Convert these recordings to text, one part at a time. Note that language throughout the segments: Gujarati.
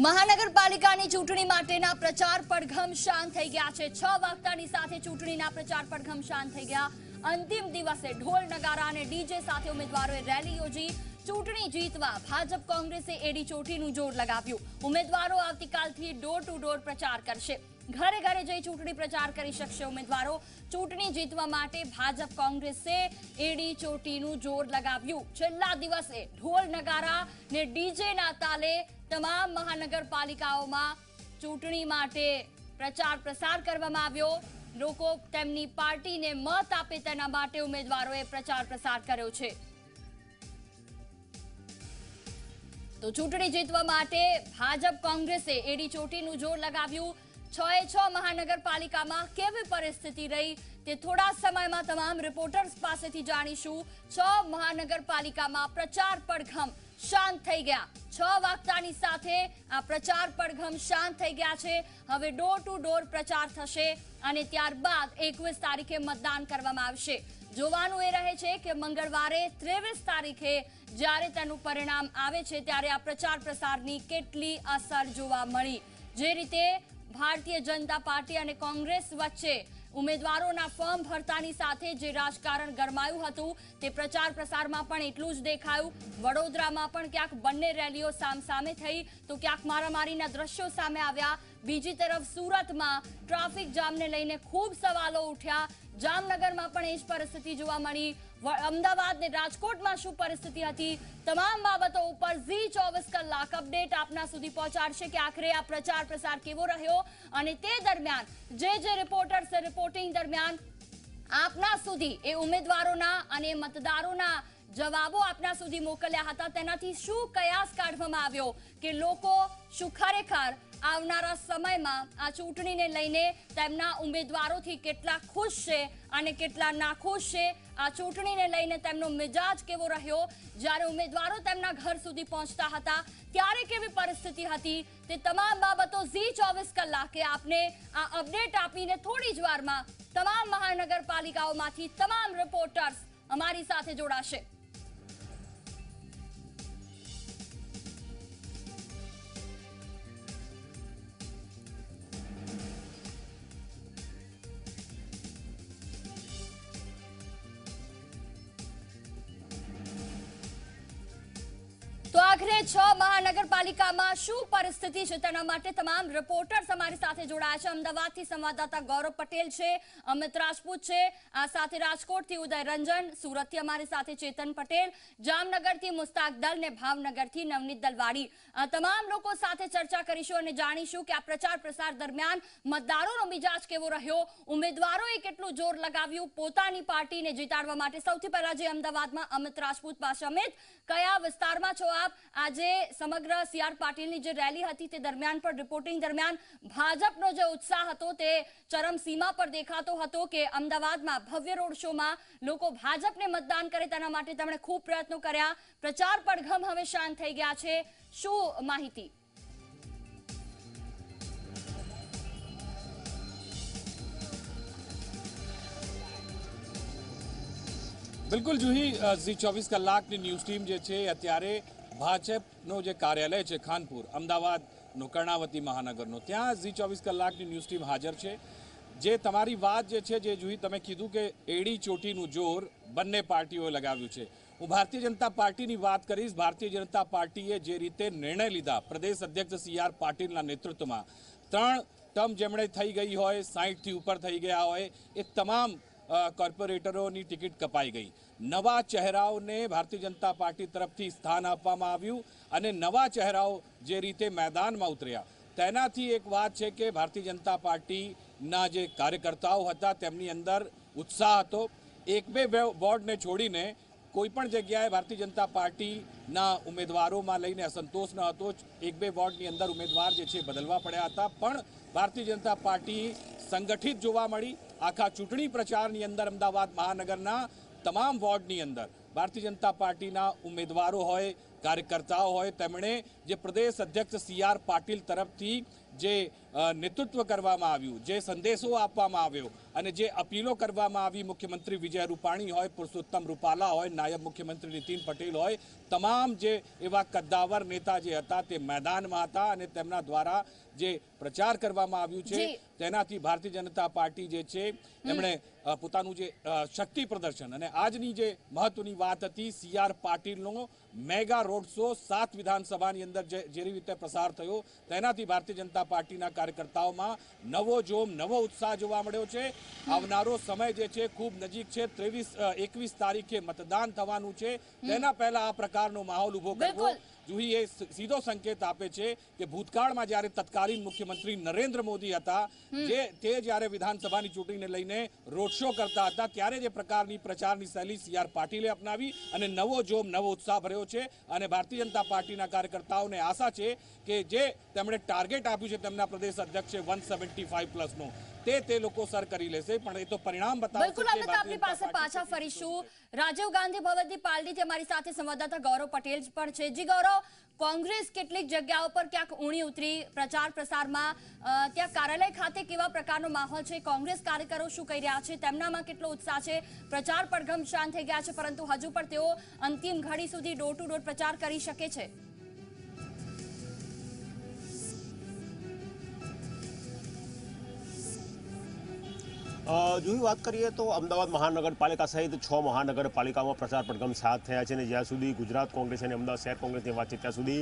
મહાનગરપાલિકાની ચૂંટણી માટેના પ્રચાર પડઘમ શાંત થઈ ગયા છે। 6 વાગ્યાની સાથે ચૂંટણીના પ્રચાર પડઘમ શાંત થઈ ગયા। અંતિમ દિવસે ઢોલ નગારા અને ડીજે સાથે ઉમેદવારોએ રેલી યોજી। ચૂંટણી જીતવા ભાજપ કોંગ્રેસે એડી ચોટીનું જોર લગાવ્યું। ઉમેદવારો આવતીકાલથી ડોર ટુ ડોર પ્રચાર કરશે। ઘરે ઘરે જઈ ચૂંટણી પ્રચાર કરી શકશે ઉમેદવારો। ચૂંટણી જીતવા માટે ભાજપ કોંગ્રેસે એડી ચોટીનું જોર લગાવ્યું। છેલ્લા દિવસે ઢોલ નગારા ને ડીજેના તાલે તમામ મહાનગરપાલિકાઓમાં ચૂંટણી માટે પ્રચાર પ્રસાર કરવામાં આવ્યો। લોકો તેમની પાર્ટીને મત આપે તેના માટે ઉમેદવારોએ પ્રચાર પ્રસાર કર્યો છે। તો ચૂંટણી જીતવા માટે ભાજપ કોંગ્રેસે એડી ચોટીનું જોર લગાવ્યું। 6 મહાનગરપાલિકામાં કેવી પરિસ્થિતિ રહી તે થોડા સમયમાં તમામ રિપોર્ટર્સ પાસેથી જાણીશું। 6 મહાનગરપાલિકામાં પ્રચાર પડઘમ શાંત થઈ ગયા। 6 વાગ્યાની સાથે આ પ્રચાર પડઘમ શાંત થઈ ગયા છે। હવે ડોર ટુ ડોર પ્રચાર થશે અને ત્યારબાદ 21 તારીખે મતદાન કરવામાં આવશે। જોવાનું એ રહે છે કે મંગળવારે 23 તારીખે જ્યારે તેનું પરિણામ આવે છે ત્યારે આ પ્રચાર પ્રસારની કેટલી અસર જોવા મળી। જે રીતે ભારતીય જનતા પાર્ટી અને કોંગ્રેસ વચ્ચે ઉમેદવારોના ફોર્મ ભરતાની સાથે જે રાજકારણ ગરમાયું હતું તે પ્રચાર પ્રસારમાં પણ એટલું જ દેખાયું। વડોદરામાં પણ ક્યાંક બંને રેલીઓ સામસામે થઈ તો ક્યાંક મારામારીના દ્રશ્યો સામે આવ્યા। બીજી તરફ સુરતમાં ટ્રાફિક જામને લઈને ખૂબ સવાલો ઉઠ્યા। જામનગરમાં પણ એ જ પરિસ્થિતિ જોવા મળી। અમદાવાદ ને રાજકોટમાં શું પરિસ્થિતિ હતી તમામ બાબતો ઉપર ઝી 24 કલાક અપડેટ આપના સુધી પહોંચાડશે કે આખરે આ પ્રચાર પ્રસાર કેવો રહ્યો અને તે દરમિયાન જે રિપોર્ટર્સ રિપોર્ટિંગ દરમિયાન આપના સુધી એ ઉમેદવારોના અને મતદારોના જવાબો આપના સુધી મોકલ્યા હતા તેનાથી શું કયાસ કાઢવામાં આવ્યો કે લોકો શું ખરેખર આવનારા સમયમાં આ ચૂંટણીને લઈને તેમના ઉમેદવારોથી કેટલા ખુશ છે અને કેટલા નાખુશ છે। આ ચૂંટણીને લઈને તેમનો મિજાજ કેવો રહ્યો જ્યારે ઉમેદવારો તેમના ઘર સુધી પહોંચતા હતા ત્યારે કેવી પરિસ્થિતિ હતી તે તમામ બાબતો ઝી 24 કલાકે આપને આ અપડેટ આપીને થોડી જ વારમાં તમામ મહાનગરપાલિકાઓમાંથી તમામ રિપોર્ટર્સ અમારી સાથે જોડાશે। તો આખરે 6 મહાનગરપાલિકામાં શું પરિસ્થિતિ છે તેના માટે તમામ રિપોર્ટર્સ અમારી સાથે જોડાયા છે। અમદાવાદથી સંવાદદાતા ગૌરવ પટેલ છે, અમિત રાજપૂત છે, આ સાથે રાજકોટથી ઉદય રંજન, સુરતથી અમારી સાથે ચેતન પટેલ, જામનગરથી મુસ્તાક દલ ને ભાવનગરથી નવનીત દલવાડી। તમામ લોકો સાથે ચર્ચા કરીશું અને જાણીશું કે આ પ્રચાર પ્રસાર દરમિયાન મતદારોનો મિજાજ કેવો રહ્યો, ઉમેદવારોએ કેટલું જોર લગાવ્યું પોતાની પાર્ટીને જીતાડવા માટે। સૌથી પહેલા જે અમદાવાદમાં અમિત રાજપૂત પાસે। અમિત, કયા વિસ્તારમાં છો આજે સમગ્ર સીઆર પાટીલની જે રેલી હતી તે દરમિયાન પણ રિપોર્ટિંગ દરમિયાન ભાજપનો જે ઉત્સાહ હતો તે ચરમસીમા પર દેખાતો હતો કે અમદાવાદમાં ભવ્ય રોડ શોમાં લોકો ભાજપને મતદાન કરે તેના માટે તેમણે ખૂબ પ્રયત્નો કર્યા। પ્રચાર પડઘમ હવે શાંત થઈ ગયા છે, શું માહિતી? બિલકુલ જુહી, ઝી 24 કલાકની ન્યૂઝ ટીમ જે છે અત્યારે ભાજપનો જે કાર્યાલય છે ખાનપુર અમદાવાદનો કર્ણાવતી મહાનગરનો ત્યાં ઝી 24 કલાકની ન્યૂઝ ટીમ હાજર છે। જે તમારી વાત જે છે જે જુહી તમે કીધું કે એડી ચોટીનું જોર બંને પાર્ટીઓએ લગાવ્યું છે। હું ભારતીય જનતા પાર્ટીની વાત કરીશ। ભારતીય જનતા પાર્ટીએ જે રીતે નિર્ણય લીધા પ્રદેશ અધ્યક્ષ સી.આર. પાટીલના નેતૃત્વમાં 3 ટર્મ જેમણે થઈ ગઈ હોય 60થી ઉપર થઈ ગયા હોય એ તમામ કોર્પોરેટરોની ટિકિટ કપાઈ ગઈ। નવા ચહેરાઓને ભારતીય જનતા પાર્ટી તરફથી સ્થાન આપવામાં આવ્યું અને નવા ચહેરાઓ જે રીતે મેદાનમાં ઉતર્યા તેનાથી એક વાત છે કે ભારતીય જનતા પાર્ટીના જે કાર્યકર્તાઓ હતા તેમની અંદર ઉત્સાહ હતો। 1-2 વોર્ડને છોડીને કોઈપણ જગ્યાએ ભારતીય જનતા પાર્ટીના ઉમેદવારોમાં લઈને અસંતોષ ન હતો। 1-2 વોર્ડની અંદર ઉમેદવાર જે છે બદલવા પડ્યા હતા પણ ભારતીય જનતા પાર્ટી સંગઠિત જોવા મળી। આખા ચૂંટણી પ્રચારની અંદર અમદાવાદ મહાનગરના તમામ વોર્ડની અંદર ભારતીય જનતા પાર્ટીના ઉમેદવારો હોય કાર્યકર્તાઓ હોય તેમણે જે પ્રદેશ અધ્યક્ષ સી.આર. પાટીલ તરફથી જે નેતૃત્વ કરવામાં આવ્યું, જે સંદેશો આપવામાં આવ્યો અને જે અપીલો કરવામાં આવી, મુખ્યમંત્રી વિજય રૂપાણી હોય, પુરુષોત્તમ રૂપાલા હોય, નાયબ મુખ્યમંત્રી નીતિન પટેલ હોય, તમામ જે એવા કદ્દાવર નેતા જે હતા તે મેદાનમાં હતા અને તેમના દ્વારા જે પ્રચાર કરવામાં આવ્યું છે તેનાથી ભારતીય જનતા પાર્ટી જે છે એમણે પોતાનું જે શક્તિ પ્રદર્શન અને આજની જે મહત્વની વાત હતી CR પાટીલનો મેગા રોડ શો 7 વિધાનસભાની અંદર જે રીતે પ્રસાર થયો તેનાથી ભારતીય જનતા પાર્ટીના કાર્યકર્તાઓમાં નવો જોમ, નવો ઉત્સાહ જોવા મળ્યો છે. આવનારો સમય જે છે ખૂબ નજીક છે. 21 તારીખે મતદાન થવાનું છે. તેના પહેલા આ પ્રકારનો માહોલ ઉભો કરવો જુહી એ સીધો સંકેત આપે છે કે ભૂતકાળમાં જ્યારે તત્કાલીન મુખ્યમંત્રી નરેન્દ્ર મોદી હતા તે જ્યારે વિધાનસભાની ચૂંટણીને લઈને રોડ શો કરતા હતા ત્યારે જે પ્રકારની પ્રચારની શૈલી CR પાટીલે અપનાવી અને નવો જોમ, નવો ઉત્સાહ ભર્યો છે અને ભારતીય જનતા પાર્ટીના કાર્યકર્તાઓને આશા છે કે જે તેમણે ટાર્ગેટ આપ્યું છે તેમના પ્રદેશ અધ્યક્ષે 175 પ્લસનો તે લોકો સર કરી લેશે, પણ એ તો પરિણામ બતાવશે. બિલકુલ, આપણે આપની પાસે પાછા ફરીશું. રાજીવ ગાંધી ભવનની પાલડીથી અમારી સાથે સંવાદદાતા ગૌરવ પટેલ પણ છે. જી ગૌરવ, કોંગ્રેસ કેટલીક જગ્યાઓ પર ક્યાંક ઊણી ઉતરી પ્રચાર પ્રસારમાં, ત્યાં કાર્યાલય ખાતે કેવા પ્રકારનો માહોલ છે? કોંગ્રેસ કાર્યકરો શું કહી રહ્યા છે? તેમનામાં કેટલો ઉત્સાહ છે? પ્રચાર પણ ઘમશાન થઈ ગયા છે, પરંતુ હજુ પણ તેઓ અંતિમ ઘડી સુધી ડોર ટુ ડોર પ્રચાર કરી શકે છે. જો વાત કરીએ તો અમદાવાદ મહાનગરપાલિકા સહિત 6 મહાનગરપાલિકામાં પ્રચાર પડઘમ સાથ થયા છે અને જ્યાં સુધી ગુજરાત કોંગ્રેસ અને અમદાવાદ શહેર કોંગ્રેસની વાત છે ત્યાં સુધી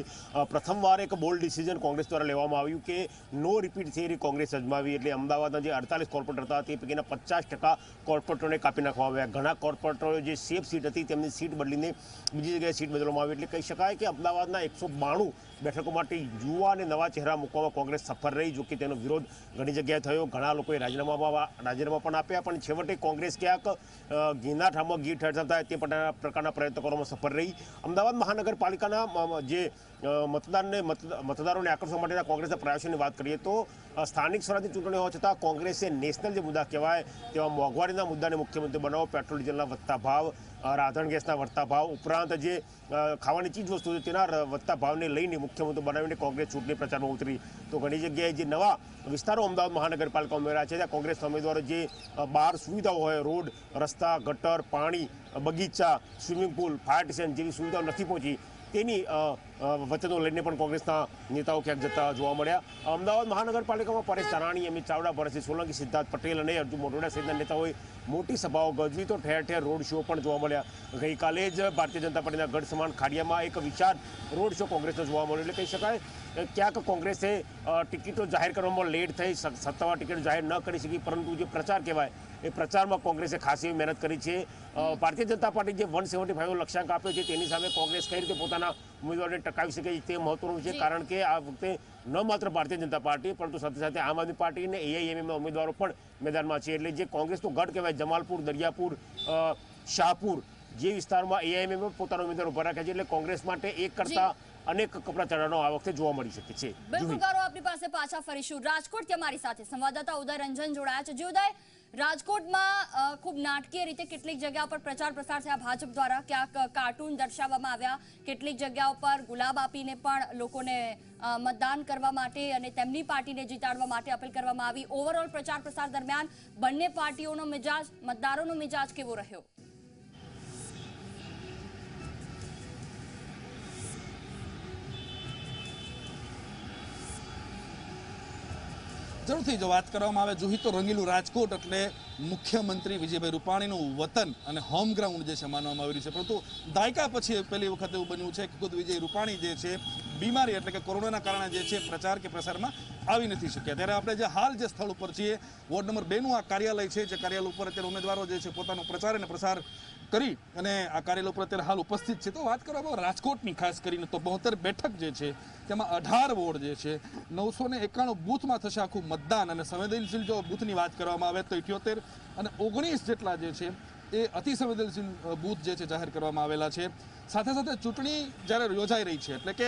પ્રથમવાર એક બોલ્ડ ડિસિઝન કોંગ્રેસ દ્વારા લેવામાં આવ્યું કે નો રિપીટ થિયરી કોંગ્રેસ અજમાવી. એટલે અમદાવાદના જે 48 કોર્પોરેટર હતા તે પૈકીના 50% કોર્પોરેટરોને કાપી નાખવામાં આવ્યા. ઘણા કોર્પોરેટરોએ જે સેફ સીટ હતી તેમની સીટ બદલીને બીજી જગ્યાએ સીટ બદલવામાં આવી. એટલે કહી શકાય કે અમદાવાદના 192 બેઠકો માટે યુવા અને નવા ચહેરા મૂકવામાં કોંગ્રેસ સફળ રહી. જો કે તેનો વિરોધ ઘણી જગ્યાએ થયો, ઘણા લોકોએ રાજીનામા પણ આપ્યા, પણ છેવટે કોંગ્રેસ ક્યાંક ઘીના ઠામમાં ઘી ઠરતા થાય તે પ્રકારના પ્રયત્નો કરવામાં સફળ રહી. અમદાવાદ મહાનગરપાલિકાના જે મતદારોને આકર્ષવા માટેના કોંગ્રેસના પ્રયાસોની વાત કરીએ તો સ્થાનિક સ્વરાજની ચૂંટણી હોવા છતાં કોંગ્રેસે નેશનલ જે મુદ્દા કહેવાય તેવા મોંઘવારીના મુદ્દાને મુખ્યમંત્રી બનાવો, પેટ્રોલ ડીઝલના વધતા ભાવ, રાંધણ ગેસના વધતા ભાવ ઉપરાંત જે ખાવાની ચીજ વસ્તુ છે તેના વધતા ભાવને લઈને મુખ્યમંત્રી બનાવીને કોંગ્રેસ ચૂંટણી પ્રચારમાં ઉતરી. તો ઘણી જગ્યાએ જે નવા વિસ્તારો અમદાવાદ મહાનગરપાલિકા ઉમેર્યા છે ત્યાં કોંગ્રેસ ઉમેદવારો જે બહાર સુવિધાઓ હોય, રોડ, રસ્તા, ગટર, પાણી, બગીચા, સ્વિમિંગ પુલ, ફાયર સ્ટેશન જેવી સુવિધાઓ નથી પહોંચી તેની વચનો લઈને પણ કોંગ્રેસના નેતાઓ ક્યાંક જતા જોવા મળ્યા. અમદાવાદ મહાનગરપાલિકામાં પરેશ ધાનાણી, અમિત ચાવડા, ભરતસિંહ સોલંકી, સિદ્ધાર્થ પટેલ અને અર્જુન મોઢવાડિયા સહિતના નેતાઓએ મોટી સભાઓ ગજવી તો ઠેર ઠેર રોડ શો પણ જોવા મળ્યા. ગઈકાલે જ ભારતીય જનતા પાર્ટીના ગઢ સમાન ખાડિયામાં એક વિશાળ રોડ શો કોંગ્રેસનો જોવા મળ્યો. એટલે કહી શકાય ક્યાંક કોંગ્રેસે ટિકિટો જાહેર કરવામાં લેટ થઈ, સત્તાવાર ટિકિટ જાહેર ન કરી શકી, પરંતુ જે પ્રચાર કહેવાય એ પ્રચારમાં કોંગ્રેસે ખાસ એવી મહેનત કરી છે. ભારતીય જનતા પાર્ટી જે 175 લક્ષ્યાંક આપ્યો છે તેની સામે કોંગ્રેસ કઈ રીતે પોતાના ઉમેદવારને ટકાવી શકે તે મહત્વનું છે. કારણ કે આ વખતે ન માત્ર ભારતીય જનતા પાર્ટી પરંતુ સાથે સાથે આમ આદમી પાર્ટી અને AIMના ઉમેદવારો પણ મેદાનમાં છે. એટલે જે કોંગ્રેસનો ગઢ કહેવાય, જમાલપુર, દરિયાપુર, શાહપુર જે વિસ્તારમાં AIM પોતાનો ઉમેદવાર ઉભા રાખ્યા છે. એટલે કોંગ્રેસ માટે એક કરતા અનેક કપડા ચઢાનો આ વખતે જોવા મળી શકે છે. બિલકુલ ગૌરવ, આપની પાસે પાછા ફરીશું. રાજકોટથી અમારી સાથે સંવાદદાતા ઉદય રંજન જોડાયા છે. જી ઉદય, રાજકોટમાં ખૂબ નાટકીય રીતે કેટલીક જગ્યાઓ પર પ્રચાર પ્રસાર થયા ભાજપ દ્વારા, ક્યાંક કાર્ટૂન દર્શાવવામાં આવ્યા, કેટલીક જગ્યાઓ પર ગુલાબ આપીને પણ લોકોને મતદાન કરવા માટે અને તેમની પાર્ટીને જીતાડવા માટે અપીલ કરવામાં આવી. ઓવરઓલ પ્રચાર પ્રસાર દરમિયાન બંને પાર્ટીઓનો મિજાજ, મતદારોનો મિજાજ કેવો રહ્યો? જરૂરથી જો વાત કરવામાં આવે જુહી તો રંગીલું રાજકોટ એટલે મુખ્યમંત્રી વિજયભાઈ રૂપાણીનું વતન અને હોમ ગ્રાઉન્ડ જે છે માનવામાં આવી રહ્યું છે. પરંતુ દાયકા પછી પહેલી વખત એવું બન્યું છે કે ખુદ વિજય રૂપાણી જે છે બીમારી એટલે કે કોરોનાના કારણે જે છે પ્રચાર કે પ્રસારમાં આવી નથી શક્યા. ત્યારે આપણે જે હાલ જે સ્થળ ઉપર છીએ, વોર્ડ નંબર 2નું આ કાર્યાલય છે, જે કાર્યાલય ઉપર અત્યારે ઉમેદવારો જે છે પોતાનો પ્રચાર અને પ્રસાર કરી અને આ કાર્યાલય ઉપર અત્યારે હાલ ઉપસ્થિત છે. તો વાત કરવામાં રાજકોટની ખાસ કરીને તો 72 બેઠક જે છે તેમાં 18 વોર્ડ જે છે 991 બૂથમાં થશે આખું મતદાન. અને સંવેદનશીલ જો બૂથની વાત કરવામાં આવે તો 78 અને 19 જેટલા જે છે એ અતિ સંવેદનશીલ બૂથ જે છે જાહેર કરવામાં આવેલા છે. સાથે સાથે ચૂંટણી જ્યારે યોજાઈ રહી છે એટલે કે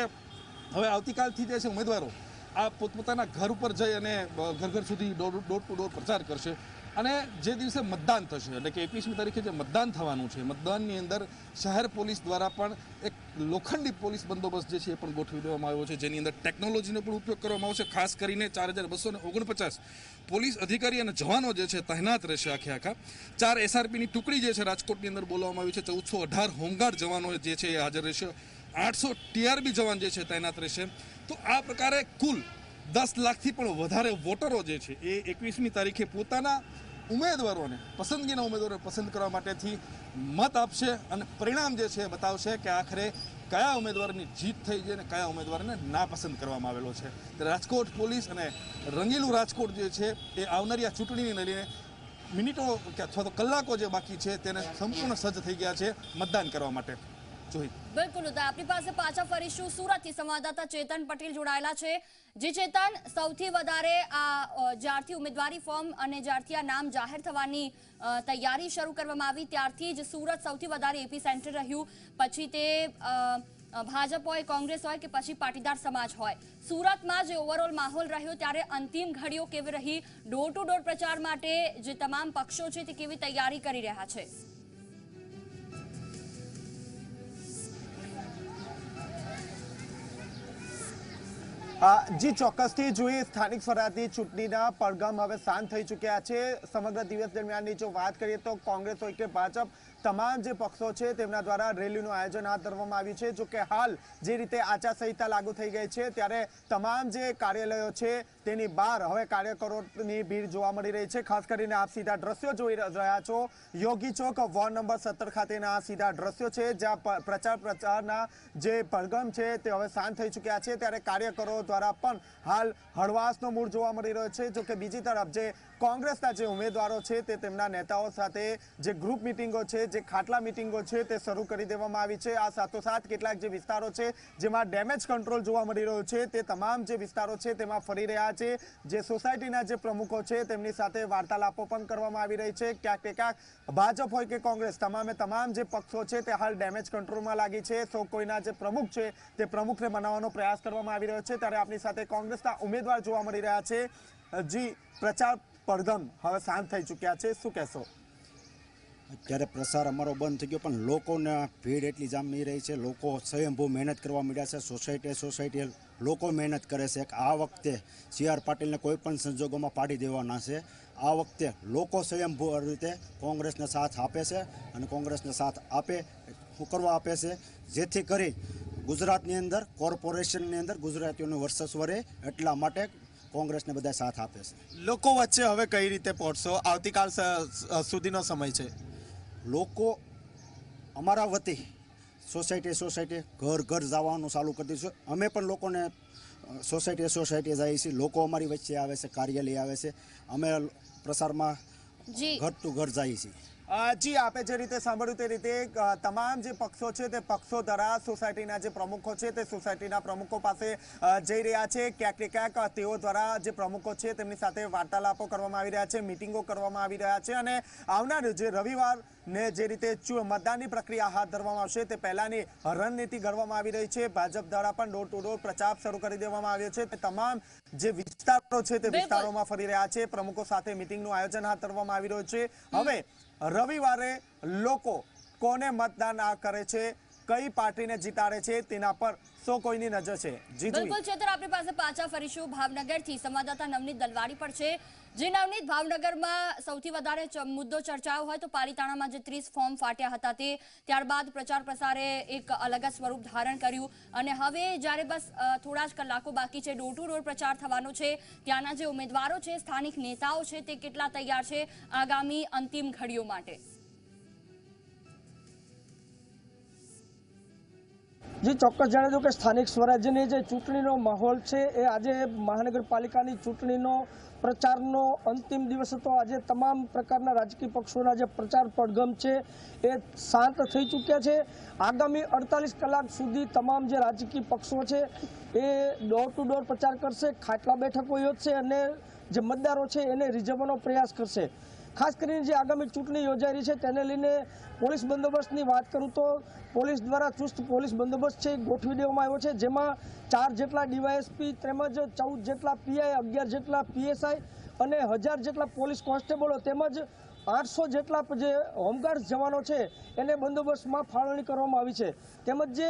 હવે આવતીકાલથી જે છે ઉમેદવારો આ પોતપોતાના ઘર ઉપર જઈ અને ઘર ઘર સુધી ડોર ટુ ડોર પ્રચાર કરશે. અને જે દિવસે મતદાન થશે એટલે કે 21મી તારીખે જે મતદાન થવાનું છે, મતદાનની અંદર શહેર પોલીસ દ્વારા પણ એક લોખંડી પોલીસ બંદોબસ્ત જે છે એ પણ ગોઠવી દેવામાં આવ્યો છે, જેની અંદર ટેકનોલોજીનો પણ ઉપયોગ કરવામાં આવશે. ખાસ કરીને 4249 પોલીસ અધિકારી અને જવાનો જે છે તહેનાત રહેશે. આખા 4 SRPની ટુકડી જે છે રાજકોટની અંદર બોલાવવામાં આવી છે. 1418 હોમગાર્ડ જવાનો જે છે એ હાજર રહેશે. 800 TRB જવાન જે છે તૈનાત રહેશે. તો આ પ્રકારે કુલ 10 લાખથી પણ વધારે વોટરો જે છે એ 21મી તારીખે પોતાના ઉમેદવારોને પસંદગીના ઉમેદવારોને પસંદ કરવા માટેથી મત આપશે અને પરિણામ જે છે બતાવશે કે આખરે કયા ઉમેદવારની જીત થઈ છે અને કયા ઉમેદવારને નાપસંદ કરવામાં આવેલો છે. રાજકોટ પોલીસ અને રંગીલું રાજકોટ જે છે એ આવનારી આ ચૂંટણીને લઈને મિનિટો અથવા તો કલાકો જે બાકી છે તેને સંપૂર્ણ સજ્જ થઈ ગયા છે મતદાન કરવા માટે. બિલકુલ, આપણી પાસે પાછા ફરીશું. સુરતથી સંવાદદાતા ચેતન પટેલ જોડાયેલા છે. જે ચેતન, સૌથી વધારે આ જ્યારથી ઉમેદવારી ફોર્મ અને જ્યારથી આ નામ જાહેર થવાની તૈયારી શરૂ કરવામાં આવી ત્યારથી જ સુરત સૌથી વધારે એપી સેન્ટર રહ્યું. પછી તે ભાજપ હોય, કોંગ્રેસ હોય કે પછી પાટીદાર સમાજ હોય, સુરતમાં જે ઓવરઓલ માહોલ રહ્યો ત્યારે અંતિમ ઘડીઓ કેવી રહી? ડોર ટુ ડોર પ્રચાર માટે જે તમામ પક્ષો છે તે કેવી તૈયારી કરી રહ્યા છે? જી ચોક્કસથી જોઈએ, સ્થાનિક સ્વરાજની ચૂંટણીના પડઘમ હવે શાંત થઈ ચૂક્યા છે. સમગ્ર દિવસ દરમિયાનની જો વાત કરીએ તો કોંગ્રેસ હોય કે ભાજપ, તમામ જે પક્ષો છે તેમના દ્વારા રેલીનું આયોજન હાથ ધરવામાં આવ્યું છે. જો કે હાલ જે રીતે આચારસંહિતા લાગુ થઈ ગઈ છે ત્યારે તમામ જે કાર્યાલયો છે તેની બહાર હવે કાર્યકરોની ભીડ જોવા મળી રહી છે. ખાસ કરીને આપ સીધા દ્રશ્યો જોઈ રહ્યા છો, યોગી ચોક વોર્ડ નંબર 17 ખાતેના આ સીધા દ્રશ્યો છે જ્યાં પ્રચારના જે પડઘમ છે તે હવે શાંત થઈ ચૂક્યા છે. ત્યારે કાર્યકરો દ્વારા પણ હાલ હળવાશનો મૂડ જોવા મળી રહ્યો છે. જો કે બીજી તરફ જે કોંગ્રેસના જે ઉમેદવારો છે તે તેમના નેતાઓ સાથે જે ગ્રુપ મિટિંગો છે, જે ખાટલા મિટિંગો છે તે શરૂ કરી દેવામાં આવી છે. આ સાથોસાથ કેટલાક જે વિસ્તારો છે જેમાં ડેમેજ કંટ્રોલ જોવા મળી રહ્યો છે તે તમામ જે વિસ્તારો છે તેમાં ફરી રહ્યા છે. જે સોસાયટીના જે પ્રમુખો છે તેમની સાથે વાર્તાલાપો પણ કરવામાં આવી રહી છે. ક્યાંક ને ક્યાંક ભાજપ હોય કે કોંગ્રેસ, તમામ જે પક્ષો છે તે હાલ ડેમેજ કંટ્રોલમાં લાગી છે. સૌ કોઈના જે પ્રમુખ છે તે પ્રમુખને બનાવવાનો પ્રયાસ કરવામાં આવી રહ્યો છે. ત્યારે આપની સાથે કોંગ્રેસના ઉમેદવાર જોવા મળી રહ્યા છે. જી, પ્રચાર પડઘમ હવે શાંત થઈ ચૂક્યા છે, શું કહેશો? અત્યારે પ્રસાર અમારો બંધ થઈ ગયો પણ લોકોને ભીડ એટલી જામી રહી છે. લોકો સ્વયંભૂ મહેનત કરવા માંડ્યા છે. સોસાયટી લોકો મહેનત કરે છે. આ વખતે CR પાટીલને કોઈ પણ સંજોગોમાં પાડી દેવાના છે. આ વખતે લોકો સ્વયંભૂ રીતે કોંગ્રેસને સાથ આપે છે અને કોંગ્રેસને સાથ કરવા આપે છે જેથી કરી ગુજરાતની અંદર કોર્પોરેશનની અંદર ગુજરાતીઓનું વર્ચસ્વ રહે એટલા માટે કોંગ્રેસને બધા સાથ આપે છે. લોકો વચ્ચે હવે કઈ રીતે પહોંચશો? આવતીકાલ સુધીનો સમય છે. લોકો અમારા વતી સોસાયટી ઘર જવાનું ચાલુ કરી દીધું છે. અમે પણ લોકોને સોસાયટી જઈએ છીએ. લોકો અમારી વચ્ચે આવે છે, કાર્યાલય આવે છે. અમે પ્રસારમાં ઘર ટુ ઘર જઈએ છીએ. જી, આપે જે રીતે સાંભળ્યું તે રીતે તમામ જે પક્ષો છે તે પક્ષો દ્વારા સોસાયટીના જે પ્રમુખો છે તે સોસાયટીના પ્રમુખો પાસે જઈ રહ્યા છે. ક્યાંક ને ક્યાંક તેઓ દ્વારા જે પ્રમુખો છે તેમની સાથે વાર્તાલાપો કરવામાં આવી રહ્યા છે, મિટિંગો કરવામાં આવી રહ્યા છે અને આવનાર જે રવિવારને જે રીતે મતદાનની પ્રક્રિયા હાથ ધરવામાં આવશે તે પહેલાની રણનીતિ ઘડવામાં આવી રહી છે. ભાજપ દ્વારા પણ ડોર ટુ ડોર પ્રચાર શરૂ કરી દેવામાં આવ્યો છે. તમામ જે વિસ્તારો છે તે વિસ્તારોમાં ફરી રહ્યા છે. પ્રમુખો સાથે મિટિંગનું આયોજન હાથ ધરવામાં આવી રહ્યું છે. હવે રવિવારે લોકો કોને મતદાન કરે છે, કઈ પાર્ટીને જીતાડે છે તેના પર સૌ કોઈની નજર છે. બિલકુલ ચેતર, આપણી પાસે પાછા ફરીશું. ભાવનગરથી સંવાદદાતા નવનીત દલવાડી પર છે. જે નવનીત, ભાવનગરમાં સૌથી વધારે મુદ્દો ચર્ચાયો હોય તો પાલિતાણામાં જે 30 ફોર્મ ફાટ્યા હતા તે ત્યારબાદ પ્રચાર પ્રસારે એક અલગ જ સ્વરૂપ ધારણ કર્યું અને હવે જ્યારે બસ થોડા જ કલાકો બાકી છે, ડોર ટુ ડોર પ્રચાર થવાનો છે, ત્યાંના જે ઉમેદવારો છે, સ્થાનિક નેતાઓ છે તે કેટલા તૈયાર છે આગામી અંતિમ ઘડીઓ માટે? જે ચોક્કસ જાણી દો કે સ્થાનિક સ્વરાજ્યની જે ચૂંટણીનો માહોલ છે એ આજે મહાનગરપાલિકાની ચૂંટણીનો પ્રચારનો અંતિમ દિવસ હતો. આજે તમામ પ્રકારના રાજકીય પક્ષોના જે પ્રચાર પડઘમ છે એ શાંત થઈ ચૂક્યા છે. આગામી 48 કલાક સુધી તમામ જે રાજકીય પક્ષો છે એ ડોર ટુ ડોર પ્રચાર કરશે, ખાટલા બેઠકો યોજશે અને જે મતદારો છે એને રીઝવવાનો પ્રયાસ કરશે. ખાસ કરીને જે આગામી ચૂંટણી યોજાઈ રહી છે તેને લઈને પોલીસ બંદોબસ્તની વાત કરું તો પોલીસ દ્વારા ચુસ્ત પોલીસ બંદોબસ્ત છે ગોઠવી દેવામાં આવ્યો છે, જેમાં 4 જેટલા DYSP તેમજ 14 જેટલા PI, 11 જેટલા PSI અને 1000 જેટલા પોલીસ કોન્સ્ટેબલો તેમજ 800 જેટલા જે હોમગાર્ડ જવાનો છે એને બંદોબસ્તમાં ફાળવણી કરવામાં આવી છે. તેમજ જે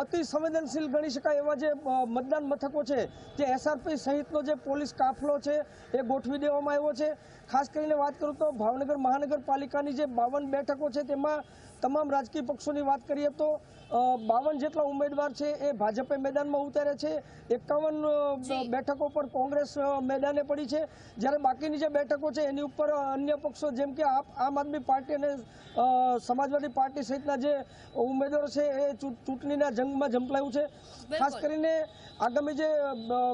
અતિ સંવેદનશીલ ગણી શકાય એવા જે મતદાન મથકો છે જે SRP સહિતનો જે પોલીસ કાફલો છે એ ગોઠવી દેવામાં આવ્યો છે. ખાસ કરીને વાત કરું તો ભાવનગર મહાનગરપાલિકાની જે 52 બેઠકો છે તેમાં તમામ રાજકીય પક્ષોની વાત કરીએ તો 52 જેટલા ઉમેદવાર છે એ ભાજપે મેદાનમાં ઉતાર્યા છે. 51 બેઠકો પર કોંગ્રેસ મેદાને પડી છે, જ્યારે બાકીની જે બેઠકો છે એની ઉપર અન્ય પક્ષો જેમ કે આમ આદમી પાર્ટી અને સમાજવાદી પાર્ટી સહિતના જે ઉમેદવારો છે એ ચૂંટણીના જંગમાં ઝંપલાયું છે. ખાસ કરીને આગામી જે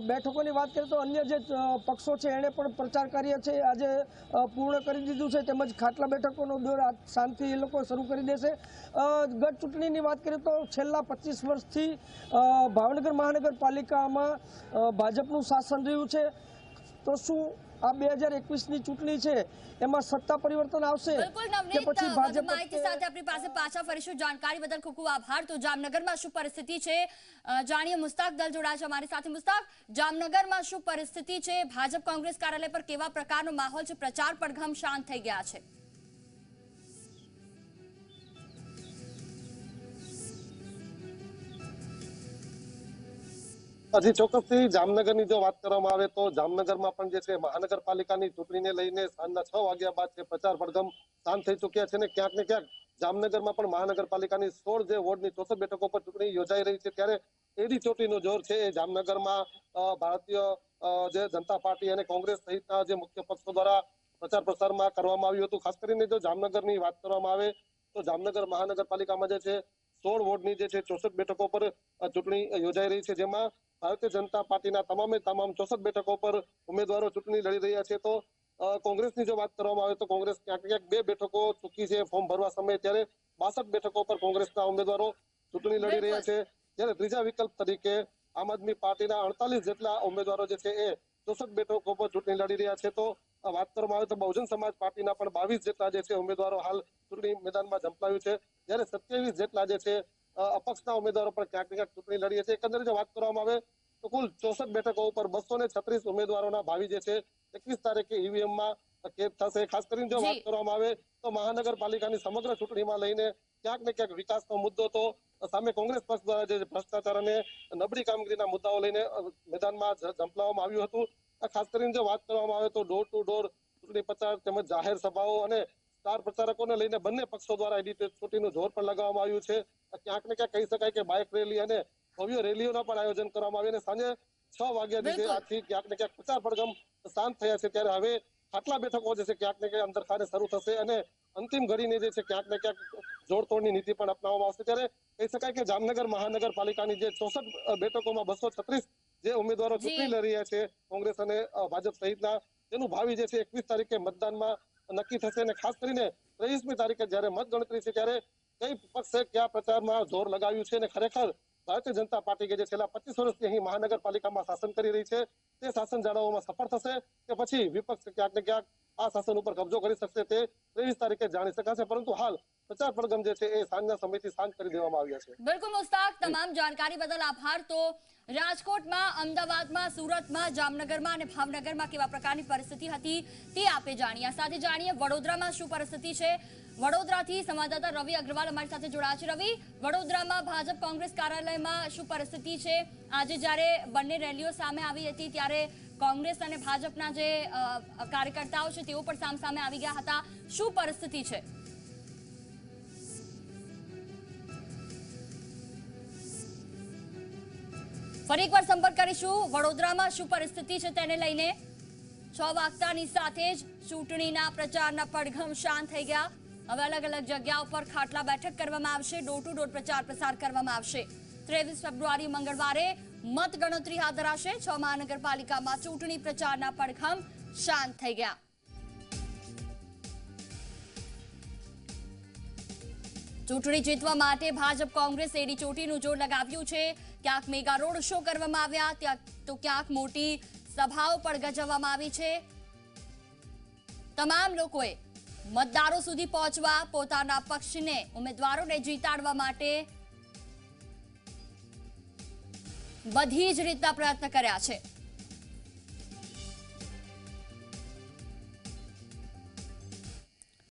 બેઠકોની વાત કરીએ તો અન્ય જે પક્ષો છે એણે પણ પ્રચાર કાર્ય છે આજે પૂર્ણ કરી દીધું છે, તેમજ ખાટલા બેઠકોનો દોર શાંતિ એ લોકો શરૂ કરી દેશે. ગત ચૂંટણીની વાત કરીએ તો છેલ્લા 25 વર્ષથી ભાવનગર મહાનગરપાલિકામાં ભાજપનું શાસન રહ્યું છે. તો શું આ 2021ની ચૂંટણી છે એમાં સત્તા પરિવર્તન આવશે કે પછી ભાજપ? માહિતી સાથે આપણી પાસે પાછા ફરીશું. જાણકારી બદલ ખૂબ ખૂબ આભાર. તો જામનગરમાં શું પરિસ્થિતિ છે જાણીએ. મુસ્તાક દલ જોડાયા છે અમારી સાથે. મુસ્તાક, જામનગરમાં શું પરિસ્થિતિ છે? ભાજપ કોંગ્રેસ કાર્યાલય પર કેવા પ્રકારનો માહોલ છે? પ્રચાર પડઘમ શાંત થઈ ગયા છે? હજી ચોક્કસથી જામનગરની જો વાત કરવામાં આવે તો જામનગરમાં પણ જે છે મહાનગરપાલિકાની ચૂંટણીને લઈને સાંજના 6 વાગ્યા બાદ છે પ્રચાર પડઘમ શાંત થઈ ચૂક્યા છે ને ક્યાંક ને ક્યાંક જામનગરમાં પણ મહાનગરપાલિકાની 16 જે વોર્ડની 64 બેઠકો પર ચૂંટણી યોજાઈ રહી છે, ત્યારે એડી ચોટીનું જોર છે એ જામનગરમાં ભારતીય જે જનતા પાર્ટી અને કોંગ્રેસ સહિતના જે મુખ્ય પક્ષો દ્વારા પ્રચાર પ્રસારમાં કરવામાં આવ્યું હતું. ખાસ કરીને જો જામનગરની વાત કરવામાં આવે તો જામનગર મહાનગરપાલિકામાં જે છે 16 વોર્ડની જે છે 64 બેઠકો પર ચૂંટણી યોજાઈ રહી છે, જેમાં ભારતીય જનતા પાર્ટીના તમામ 64 બેઠકો પર ઉમેદવારો ચૂંટણી લડી રહ્યા છે. તો કોંગ્રેસની જો વાત કરવામાં આવે તો કોંગ્રેસ ક્યાંક ક્યાંક 2 બેઠકો ચૂકી છે ફોર્મ ભરવા સમયે, ત્યારે 62 બેઠકો પર કોંગ્રેસના ઉમેદવારો ચૂંટણી લડી રહ્યા છે. જ્યારે ત્રીજા વિકલ્પ તરીકે આમ આદમી પાર્ટીના 48 જેટલા ઉમેદવારો જે છે એ 64 બેઠકો પર ચૂંટણી લડી રહ્યા છે. તો વાત કરવામાં આવે તો બહુજન સમાજ પાર્ટીના પણ 22 જેટલા જે છે ઉમેદવારો હાલ ચૂંટણી મેદાનમાં ઝંપલાવ્યું છે, જ્યારે 27 જેટલા જે છે અપક્ષના ઉમેદવારો પણ ક્યાંક ક્યાંક ચૂંટણી લડી છે. એકંદરે જો વાત કરવામાં આવે તો કુલ 64 બેઠકો ઉપર 236 ઉમેદવારોના ભાવિ જે છે 21 તારીખે ઈવીએમમાં કેદ થશે. ખાસ કરીને જો વાત કરવામાં આવે તો મહાનગરપાલિકાની સમગ્ર ચૂંટણીમાં લઈને ક્યાંક ને ક્યાંક વિકાસનો મુદ્દો તો સામે કોંગ્રેસ પક્ષ દ્વારા જે ભ્રષ્ટાચાર અને નબળી કામગીરીના મુદ્દાઓ લઈને મેદાનમાં ઝંપલાવવામાં આવ્યું હતું. ખાસ કરીને જો વાત કરવામાં આવે તો ડોર ટુ ડોર ચૂંટણી પ્રચાર તેમજ જાહેર સભાઓ અને સ્ટાર પ્રચારકોને લઈને બંને પક્ષો દ્વારા એડી ચોટીનું જોર પણ લગાવવામાં આવ્યું છે. ક્યાંક ને ક્યાંક કહી શકાય કે બાઇક રેલી અને ભવ્ય રેલીઓના પણ આયોજન કરવામાં આવ્યું અને સાંજે 6 વાગ્યાથી આથી ક્યાંક ને ક્યાંક પ્રચાર પડઘમ શાંત થયા છે. ત્યારે હવે ખાટલા બેઠકો જે છે ક્યાંક ને ક્યાંક અંદરખાને શરૂ થશે અને અંતિમ ઘડીને જે છે ક્યાંક ને ક્યાંક જોડતોડની નીતિ પણ અપનાવવામાં આવશે. ત્યારે કહી શકાય કે જામનગર મહાનગરપાલિકાની જે 64 બેઠકોમાં 236 જે ઉમેદવારો ચૂંટણી લડી રહ્યા છે કોંગ્રેસ અને ભાજપ સહિતના, તેનું ભાવિ જે છે 21 તારીખે મતદાનમાં નક્કી થશે. અને ખાસ કરીને 23મી તારીખે જયારે મતગણતરી છે ત્યારે કઈ પક્ષે કયા પ્રચારમાં જોર લગાવ્યું છે અને ખરેખર ભારતીય જનતા પાર્ટી કે જે છેલ્લા 25 વર્ષથી અહીં મહાનગરપાલિકામાં શાસન કરી રહી છે તે શાસન જાળવવામાં સફળ થશે કે પછી વિપક્ષ ક્યાંક ને ક્યાંક આ શાસન ઉપર કબજો કરી શકશે તે 23 તારીખે જાણી શકાશે. પરંતુ હાલ પ્રચાર પડઘમ જે છે એ સાંજના સમયથી શાંત કરી દેવામાં આવ્યા છે. બિલકુલ મુસ્તાક, તમામ જાણકારી બદલ આભાર. તો રાજકોટમાં, અમદાવાદમાં, સુરતમાં, જામનગરમાં અને ભાવનગરમાં કેવા પ્રકારની પરિસ્થિતિ હતી તે આપે જાણ્યા. સાથે જાણીએ વડોદરામાં શું પરિસ્થિતિ છે. વડોદરાથી સંવાદદાતા રવિ અગ્રવાલ અમારી સાથે જોડાયા છે. રવિ, વડોદરામાં ભાજપ કોંગ્રેસ કાર્યાલયમાં શું પરિસ્થિતિ છે? આજે જ્યારે બંને રેલીઓ સામે આવી હતી ત્યારે કોંગ્રેસ અને ભાજપના જે કાર્યકર્તાઓ છે તેઓ પણ સામે આવી ગયા હતા. શું પરિસ્થિતિ છે? ફરી એકવાર સંપર્ક કરીશું. વડોદરામાં શું પરિસ્થિતિ છે તેને લઈને 6 વાગતાની સાથે જ ચૂંટણીના પ્રચારના પડઘમ શાંત થઈ ગયા. હવે અલગ અલગ જગ્યાઓ પર ખાટલા બેઠક કરવામાં આવશે, ડોર ટુ ડોર પ્રચાર પ્રસાર કરવામાં આવશે. 23 ફેબ્રુઆરી મંગળવારે મતગણતરી હાથ ધરાશે. 6 મહાનગરપાલિકામાં ચૂંટણી પ્રચારના પડઘમ શાંત થઈ ગયા. ચૂંટણી જીતવા માટે ભાજપ કોંગ્રેસ એડી ચોટીનું જોર લગાવ્યું છે. ક્યાંક મેગા રોડ શો કરવામાં આવ્યા તો ક્યાંક મોટી સભાઓ પણ ગજવવામાં આવી છે. તમામ લોકોએ મતદારો સુધી પહોંચવા, પોતાના પક્ષને, ઉમેદવારોને જીતાડવા માટે બધી જ રીતના પ્રયત્ન કર્યા છે.